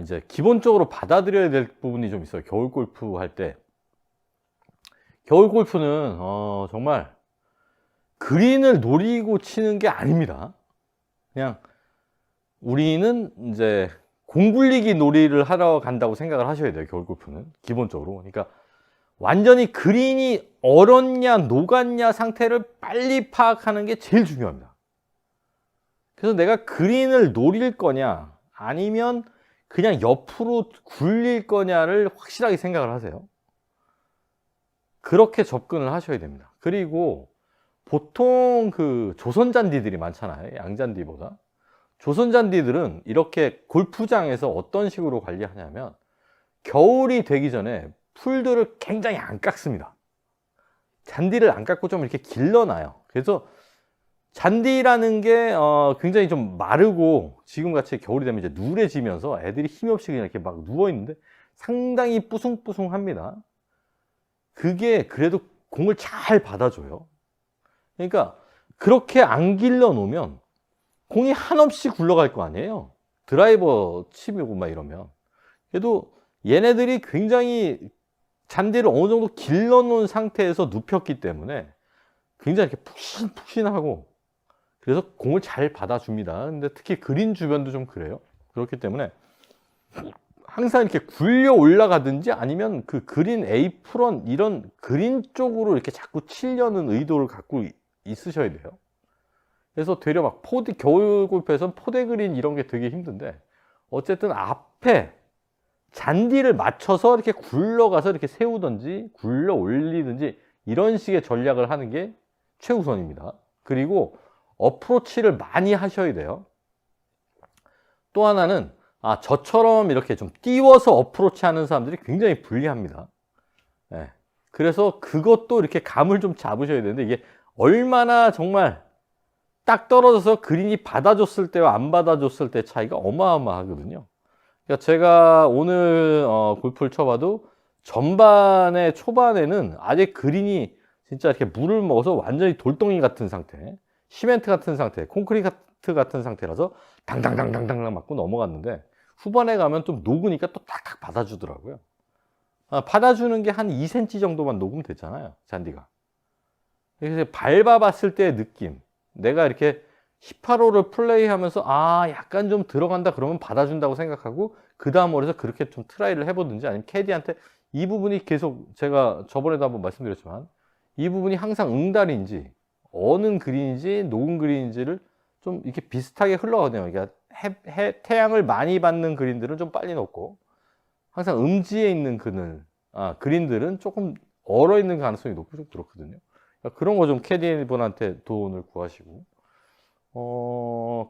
이제 기본적으로 받아들여야 될 부분이 좀 있어요. 겨울 골프 할 때. 겨울 골프는 정말 그린을 노리고 치는 게 아닙니다. 그냥 우리는 이제 공 굴리기 놀이를 하러 간다고 생각을 하셔야 돼요. 겨울 골프는 기본적으로. 그러니까 완전히 그린이 얼었냐 녹았냐 상태를 빨리 파악하는 게 제일 중요합니다. 그래서 내가 그린을 노릴 거냐 아니면 그냥 옆으로 굴릴 거냐를 확실하게 생각을 하세요. 그렇게 접근을 하셔야 됩니다. 그리고 보통 그 조선잔디들이 많잖아요. 양잔디보다. 조선잔디들은 이렇게 골프장에서 어떤 식으로 관리하냐면 겨울이 되기 전에 풀들을 굉장히 안 깎습니다. 잔디를 안 깎고 좀 이렇게 길러놔요. 그래서 잔디라는 게 굉장히 좀 마르고 지금같이 겨울이 되면 이제 누래지면서 애들이 힘없이 그냥 이렇게 막 누워있는데 상당히 뿌숭뿌숭합니다. 그게 그래도 공을 잘 받아줘요. 그러니까 그렇게 안 길러 놓으면 공이 한없이 굴러갈 거 아니에요. 드라이버 치고 막 이러면. 그래도 얘네들이 굉장히 잔디를 어느 정도 길러 놓은 상태에서 눕혔기 때문에 굉장히 이렇게 푹신푹신하고 그래서 공을 잘 받아줍니다. 근데 특히 그린 주변도 좀 그래요. 그렇기 때문에 항상 이렇게 굴려 올라가든지 아니면 그 그린 에이프런 이런 그린 쪽으로 이렇게 자꾸 치려는 의도를 갖고 있으셔야 돼요. 그래서 되려 막 겨울 골프에서는 포대 그린 이런 게 되게 힘든데 어쨌든 앞에 잔디를 맞춰서 이렇게 굴러가서 이렇게 세우든지 굴러 올리든지 이런 식의 전략을 하는 게 최우선입니다. 그리고 어프로치를 많이 하셔야 돼요. 또 하나는 저처럼 이렇게 좀 띄워서 어프로치 하는 사람들이 굉장히 불리합니다. 네. 그래서 그것도 이렇게 감을 좀 잡으셔야 되는데 이게 얼마나 정말 딱 떨어져서 그린이 받아줬을 때와 안 받아줬을 때 차이가 어마어마하거든요. 그러니까 제가 오늘 골프를 쳐봐도 전반에 초반에는 아직 그린이 진짜 이렇게 물을 먹어서 완전히 돌덩이 같은 상태, 시멘트 같은 상태, 콘크리트 같은 상태라서 당당당당당 맞고 넘어갔는데 후반에 가면 좀 녹으니까 또 탁탁 받아주더라고요. 받아주는 게 한 2cm 정도만 녹으면 됐잖아요, 잔디가. 그래서 밟아봤을 때의 느낌, 내가 이렇게 18호를 플레이하면서 약간 좀 들어간다 그러면 받아준다고 생각하고 그 다음 홀에서 그렇게 좀 트라이를 해보든지 아니면 캐디한테 이 부분이 계속 제가 저번에도 한번 말씀드렸지만 이 부분이 항상 응달인지 어느 그린인지 녹은 그린인지를 좀 이렇게 비슷하게 흘러가거든요. 그러니까 태양을 많이 받는 그린들은 좀 빨리 녹고 항상 음지에 있는 그린들은 조금 얼어 있는 가능성이 높고 좀 그렇거든요. 그러니까 그런 거 좀 캐디분한테 도움을 구하시고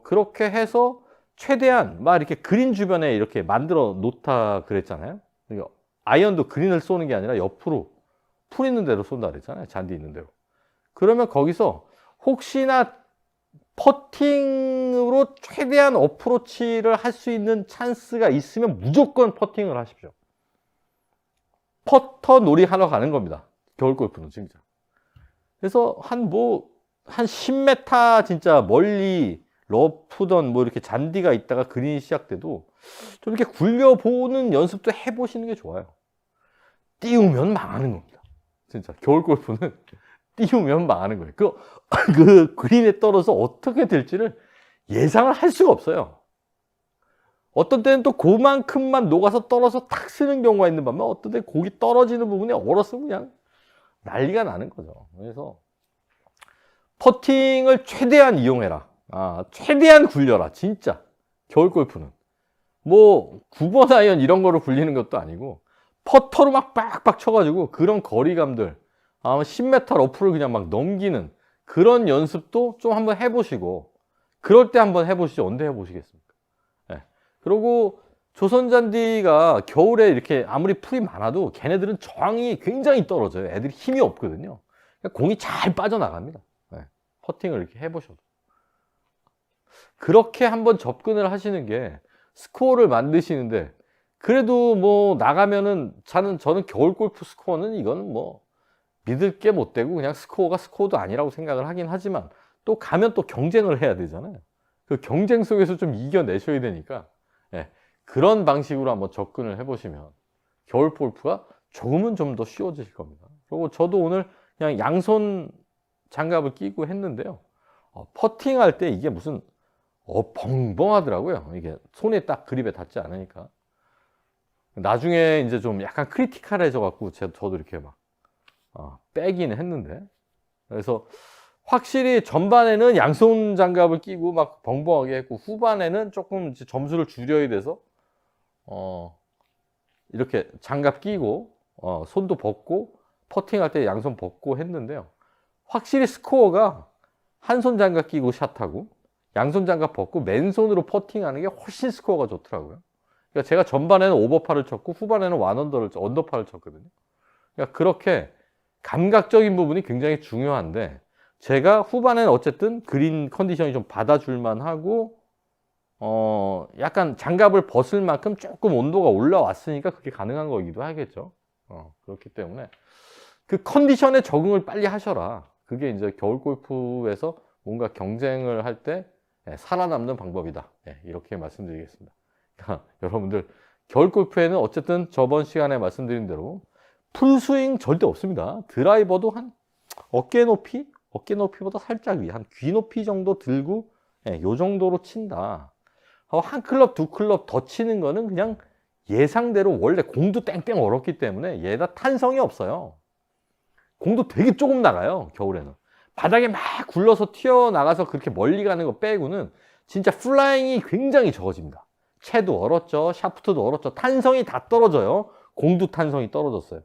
그렇게 해서 최대한 막 이렇게 그린 주변에 이렇게 만들어 놓다 그랬잖아요. 그러니까 아이언도 그린을 쏘는 게 아니라 옆으로 풀 있는 대로 쏜다 그랬잖아요. 잔디 있는 대로. 그러면 거기서 혹시나 퍼팅으로 최대한 어프로치를 할 수 있는 찬스가 있으면 무조건 퍼팅을 하십시오. 퍼터 놀이 하러 가는 겁니다. 겨울 골프는 진짜. 그래서 한 10m 진짜 멀리 러프던 뭐 이렇게 잔디가 있다가 그린이 시작돼도 좀 이렇게 굴려보는 연습도 해보시는 게 좋아요. 띄우면 망하는 겁니다. 진짜 겨울 골프는 띄우면 망하는 거예요. 그 그린에 떨어져 어떻게 될지를 예상을 할 수가 없어요. 어떤 때는 또 그만큼만 녹아서 떨어져 탁 쓰는 경우가 있는 반면 어떤 때 고기 떨어지는 부분이 얼었으면 그냥 난리가 나는 거죠. 그래서 퍼팅을 최대한 이용해라. 최대한 굴려라. 진짜 겨울 골프는 뭐 9번 아이언 이런 거로 굴리는 것도 아니고 퍼터로 막 빡빡 쳐가지고 그런 거리감들 10m 러프를 그냥 막 넘기는 그런 연습도 좀 한번 해보시고 그럴 때 한번 해보시죠. 언제 해보시겠습니까? 네. 그리고 조선잔디가 겨울에 이렇게 아무리 풀이 많아도 걔네들은 저항이 굉장히 떨어져요. 애들이 힘이 없거든요. 그러니까 공이 잘 빠져나갑니다. 네. 퍼팅을 이렇게 해보셔도 그렇게 한번 접근을 하시는 게 스코어를 만드시는데 그래도 뭐 나가면은 저는 겨울 골프 스코어는 이거는 뭐 믿을 게 못 되고 그냥 스코어가 스코어도 아니라고 생각을 하긴 하지만 또 가면 또 경쟁을 해야 되잖아요. 그 경쟁 속에서 좀 이겨내셔야 되니까 그런 방식으로 한번 접근을 해보시면 겨울 골프가 조금은 좀 더 쉬워지실 겁니다. 그리고 저도 오늘 그냥 양손 장갑을 끼고 했는데요. 퍼팅할 때 이게 무슨 벙벙하더라고요. 이게 손에 딱 그립에 닿지 않으니까. 나중에 이제 좀 약간 크리티컬해져 갖고 저도 이렇게 막 빼긴 했는데, 그래서 확실히 전반에는 양손 장갑을 끼고 막 벙벙하게 했고, 후반에는 조금 이제 점수를 줄여야 돼서 이렇게 장갑 끼고 손도 벗고 퍼팅할 때 양손 벗고 했는데요. 확실히 스코어가 한 손 장갑 끼고 샷하고 양손 장갑 벗고 맨손으로 퍼팅하는 게 훨씬 스코어가 좋더라고요. 그러니까 제가 전반에는 오버파를 쳤고 후반에는 언더파를 쳤거든요. 그러니까 그렇게 감각적인 부분이 굉장히 중요한데, 제가 후반에는 어쨌든 그린 컨디션이 좀 받아줄만 하고 약간 장갑을 벗을 만큼 조금 온도가 올라왔으니까 그게 가능한 거기도 하겠죠. 그렇기 때문에 그 컨디션에 적응을 빨리 하셔라. 그게 이제 겨울 골프에서 뭔가 경쟁을 할 때 살아남는 방법이다. 이렇게 말씀드리겠습니다. 여러분들 겨울 골프에는 어쨌든 저번 시간에 말씀드린 대로 풀스윙 절대 없습니다. 드라이버도 한 어깨 높이보다 살짝 위, 한 귀 높이 정도 들고 요 정도로 친다. 한 클럽, 두 클럽 더 치는 거는 그냥 예상대로, 원래 공도 땡땡 얼었기 때문에 얘다 탄성이 없어요. 공도 되게 조금 나가요, 겨울에는. 바닥에 막 굴러서 튀어나가서 그렇게 멀리 가는 거 빼고는 진짜 플라잉이 굉장히 적어집니다. 채도 얼었죠, 샤프트도 얼었죠, 탄성이 다 떨어져요. 공도 탄성이 떨어졌어요.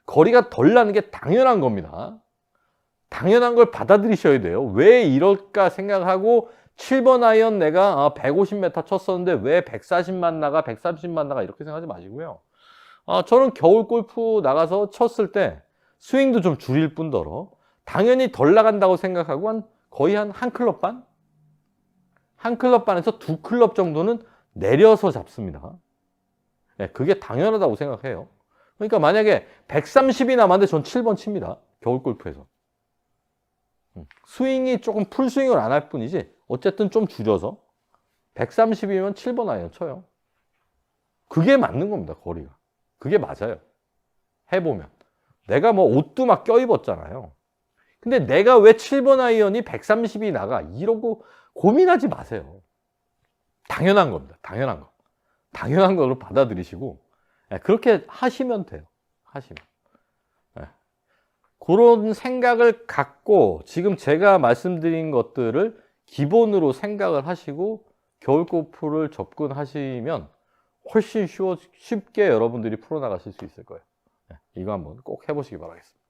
거리가 덜 나는 게 당연한 겁니다. 당연한 걸 받아들이셔야 돼요. 왜 이럴까 생각하고 7번 아이언 내가 150m 쳤었는데 왜 140만 나가, 130만 나가, 이렇게 생각하지 마시고요. 저는 겨울 골프 나가서 쳤을 때 스윙도 좀 줄일 뿐더러 당연히 덜 나간다고 생각하고 거의 한 클럽 반? 한 클럽 반에서 두 클럽 정도는 내려서 잡습니다. 그게 당연하다고 생각해요. 그러니까 만약에 130이 남았는데 전 7번 칩니다. 겨울 골프에서. 스윙이 조금 풀스윙을 안 할 뿐이지 어쨌든 좀 줄여서 130이면 7번 아이언 쳐요. 그게 맞는 겁니다, 거리가. 그게 맞아요. 해보면. 내가 뭐 옷도 막 껴입었잖아요. 근데 내가 왜 7번 아이언이 130이 나가? 이러고 고민하지 마세요. 당연한 겁니다. 당연한 거. 당연한 걸로 받아들이시고 그렇게 하시면 돼요. 하시면. 그런 생각을 갖고 지금 제가 말씀드린 것들을 기본으로 생각을 하시고 겨울 골프를 접근하시면 훨씬 쉽게 여러분들이 풀어나가실 수 있을 거예요. 이거 한번 꼭 해보시기 바라겠습니다.